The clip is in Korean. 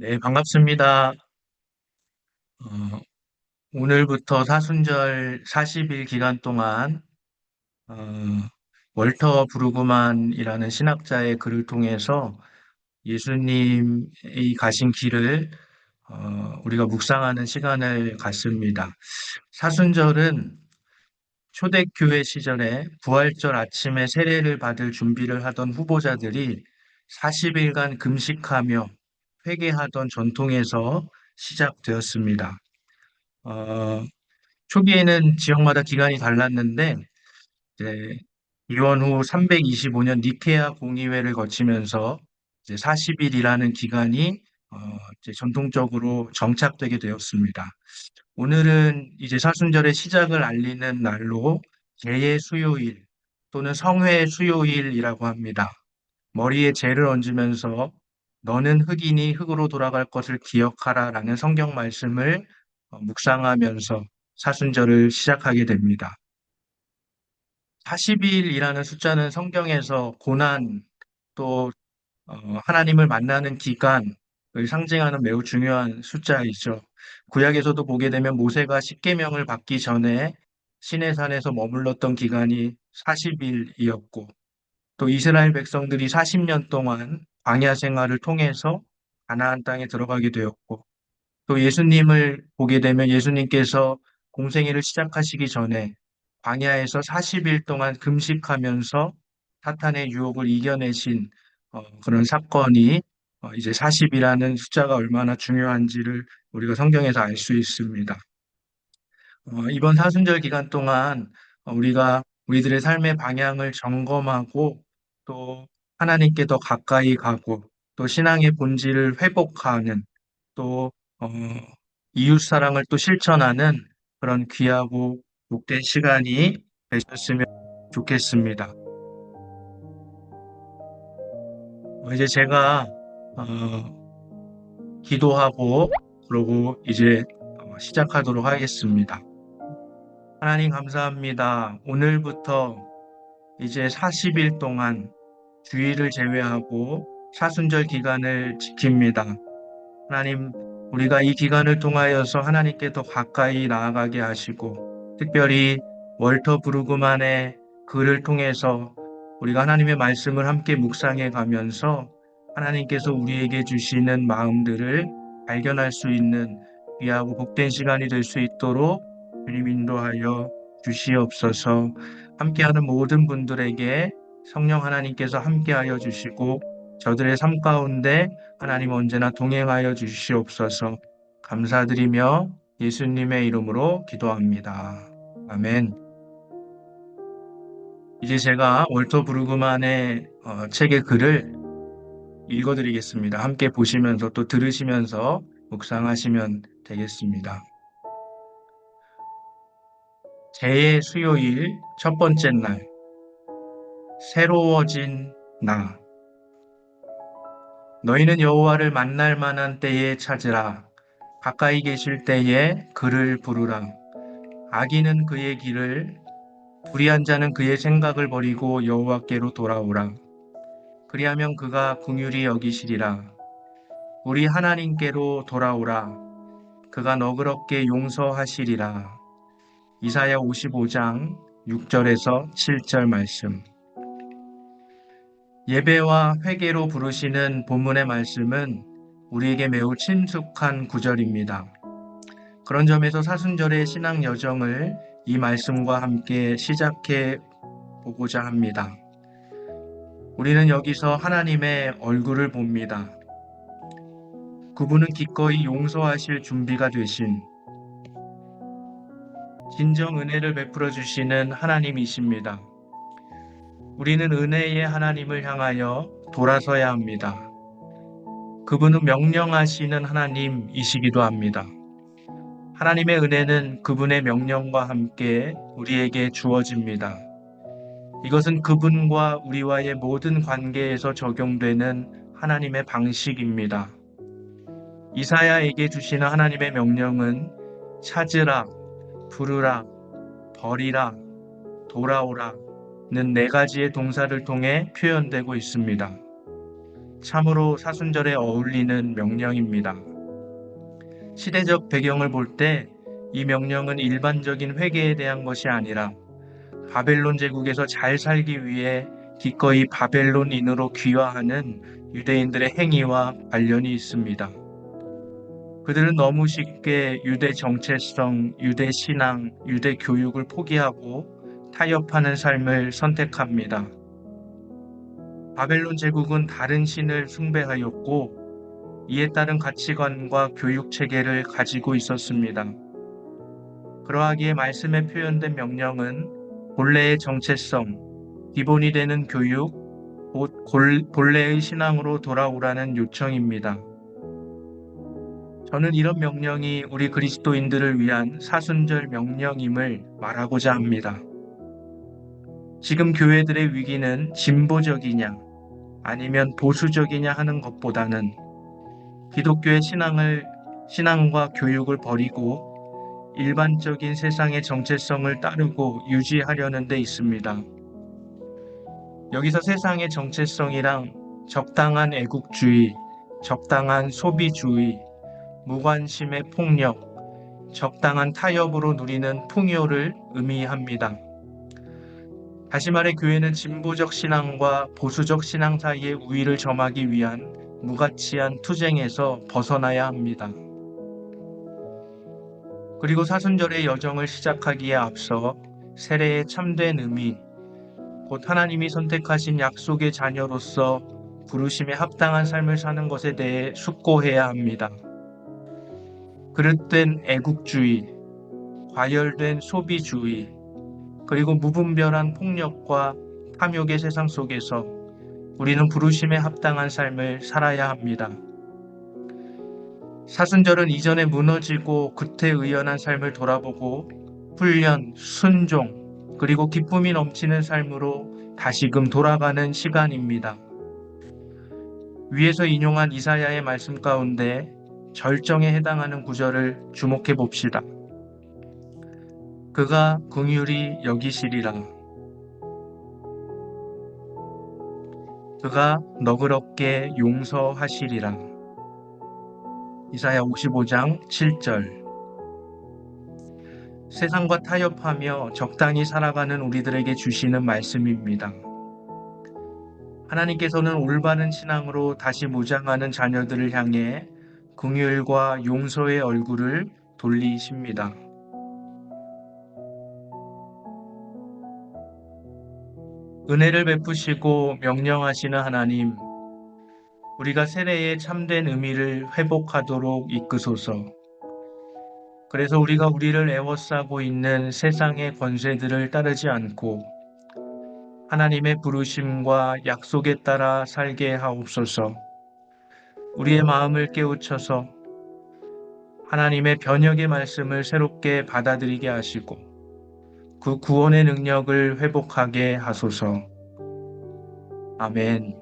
네, 반갑습니다. 어, 오늘부터 사순절 40일 기간 동안 어, 월터 브루그만이라는 신학자의 글을 통해서 예수님이 가신 길을 우리가 묵상하는 시간을 갖습니다. 사순절은 초대교회 시절에 부활절 아침에 세례를 받을 준비를 하던 후보자들이 40일간 금식하며 회개하던 전통에서 시작되었습니다. 어, 초기에는 지역마다 기간이 달랐는데, 이제 이원 후 325년 니케아 공의회를 거치면서 이제 40일이라는 기간이 어, 이제 전통적으로 정착되게 되었습니다. 오늘은 이제 사순절의 시작을 알리는 날로 개의 수요일 또는 성회의 수요일이라고 합니다. 머리에 재를 얹으면서 너는 흙이니 흙으로 돌아갈 것을 기억하라라는 성경 말씀을 묵상하면서 사순절을 시작하게 됩니다. 40일이라는 숫자는 성경에서 고난 또 하나님을 만나는 기간을 상징하는 매우 중요한 숫자이죠. 구약에서도 보게 되면 모세가 십계명을 받기 전에 시내산에서 머물렀던 기간이 40일이었고 또 이스라엘 백성들이 40년 동안 광야 생활을 통해서 가나안 땅에 들어가게 되었고 또 예수님을 보게 되면 예수님께서 공생애를 시작하시기 전에 광야에서 40일 동안 금식하면서 사탄의 유혹을 이겨내신 그런 사건이 이제 40이라는 숫자가 얼마나 중요한지를 우리가 성경에서 알 수 있습니다. 이번 사순절 기간 동안 우리가 우리들의 삶의 방향을 점검하고 또 하나님께 더 가까이 가고 또 신앙의 본질을 회복하는 또 어, 이웃 사랑을 또 실천하는 그런 귀하고 복된 시간이 되셨으면 좋겠습니다. 이제 제가 기도하고 그러고 이제 시작하도록 하겠습니다. 하나님 감사합니다. 오늘부터 이제 40일 동안 주일을 제외하고 사순절 기간을 지킵니다. 하나님, 우리가 이 기간을 통하여서 하나님께 더 가까이 나아가게 하시고, 특별히 월터 브루그만의 글을 통해서 우리가 하나님의 말씀을 함께 묵상해 가면서 하나님께서 우리에게 주시는 마음들을 발견할 수 있는 귀하고 복된 시간이 될 수 있도록 주님 인도하여 주시옵소서. 함께하는 모든 분들에게 성령 하나님께서 함께하여 주시고 저들의 삶 가운데 하나님 언제나 동행하여 주시옵소서. 감사드리며 예수님의 이름으로 기도합니다. 아멘. 이제 제가 월터 브루그만의 책의 글을 읽어드리겠습니다. 함께 보시면서 또 들으시면서 묵상하시면 되겠습니다. 제 수요일 첫 번째 날, 새로워진 나. 너희는 여호와를 만날 만한 때에 찾으라. 가까이 계실 때에 그를 부르라. 악인은 그의 길을, 불의한 자는 그의 생각을 버리고 여호와께로 돌아오라. 그리하면 그가 긍휼히 여기시리라. 우리 하나님께로 돌아오라. 그가 너그럽게 용서하시리라. 이사야 55장 6절에서 7절 말씀. 예배와 회개로 부르시는 본문의 말씀은 우리에게 매우 친숙한 구절입니다. 그런 점에서 사순절의 신앙 여정을 이 말씀과 함께 시작해 보고자 합니다. 우리는 여기서 하나님의 얼굴을 봅니다. 그분은 기꺼이 용서하실 준비가 되신 진정 은혜를 베풀어 주시는 하나님이십니다. 우리는 은혜의 하나님을 향하여 돌아서야 합니다. 그분은 명령하시는 하나님이시기도 합니다. 하나님의 은혜는 그분의 명령과 함께 우리에게 주어집니다. 이것은 그분과 우리와의 모든 관계에서 적용되는 하나님의 방식입니다. 이사야에게 주시는 하나님의 명령은 찾으라, 부르라, 버리라, 돌아오라는 네 가지의 동사를 통해 표현되고 있습니다. 참으로 사순절에 어울리는 명령입니다. 시대적 배경을 볼 때 이 명령은 일반적인 회개에 대한 것이 아니라 바벨론 제국에서 잘 살기 위해 기꺼이 바벨론인으로 귀화하는 유대인들의 행위와 관련이 있습니다. 그들은 너무 쉽게 유대 정체성, 유대 신앙, 유대 교육을 포기하고 타협하는 삶을 선택합니다. 바벨론 제국은 다른 신을 숭배하였고 이에 따른 가치관과 교육 체계를 가지고 있었습니다. 그러하기에 말씀에 표현된 명령은 본래의 정체성, 기본이 되는 교육, 곧 본래의 신앙으로 돌아오라는 요청입니다. 저는 이런 명령이 우리 그리스도인들을 위한 사순절 명령임을 말하고자 합니다. 지금 교회들의 위기는 진보적이냐 아니면 보수적이냐 하는 것보다는 기독교의 신앙과 교육을 버리고 일반적인 세상의 정체성을 따르고 유지하려는 데 있습니다. 여기서 세상의 정체성이랑 적당한 애국주의, 적당한 소비주의, 무관심의 폭력, 적당한 타협으로 누리는 풍요를 의미합니다. 다시 말해 교회는 진보적 신앙과 보수적 신앙 사이의 우위를 점하기 위한 무가치한 투쟁에서 벗어나야 합니다. 그리고 사순절의 여정을 시작하기에 앞서 세례의 참된 의미, 곧 하나님이 선택하신 약속의 자녀로서 부르심에 합당한 삶을 사는 것에 대해 숙고해야 합니다. 그릇된 애국주의, 과열된 소비주의, 그리고 무분별한 폭력과 탐욕의 세상 속에서 우리는 부르심에 합당한 삶을 살아야 합니다. 사순절은 이전에 무너지고 구태의연한 삶을 돌아보고 훈련, 순종, 그리고 기쁨이 넘치는 삶으로 다시금 돌아가는 시간입니다. 위에서 인용한 이사야의 말씀 가운데 절정에 해당하는 구절을 주목해 봅시다. 그가 긍휼히 여기시리라. 그가 너그럽게 용서하시리라. 이사야 55장 7절. 세상과 타협하며 적당히 살아가는 우리들에게 주시는 말씀입니다. 하나님께서는 올바른 신앙으로 다시 무장하는 자녀들을 향해 긍휼과 용서의 얼굴을 돌리십니다. 은혜를 베푸시고 명령하시는 하나님, 우리가 세례의 참된 의미를 회복하도록 이끄소서. 그래서 우리가 우리를 애워싸고 있는 세상의 권세들을 따르지 않고 하나님의 부르심과 약속에 따라 살게 하옵소서. 우리의 마음을 깨우쳐서 하나님의 변혁의 말씀을 새롭게 받아들이게 하시고 그 구원의 능력을 회복하게 하소서. 아멘.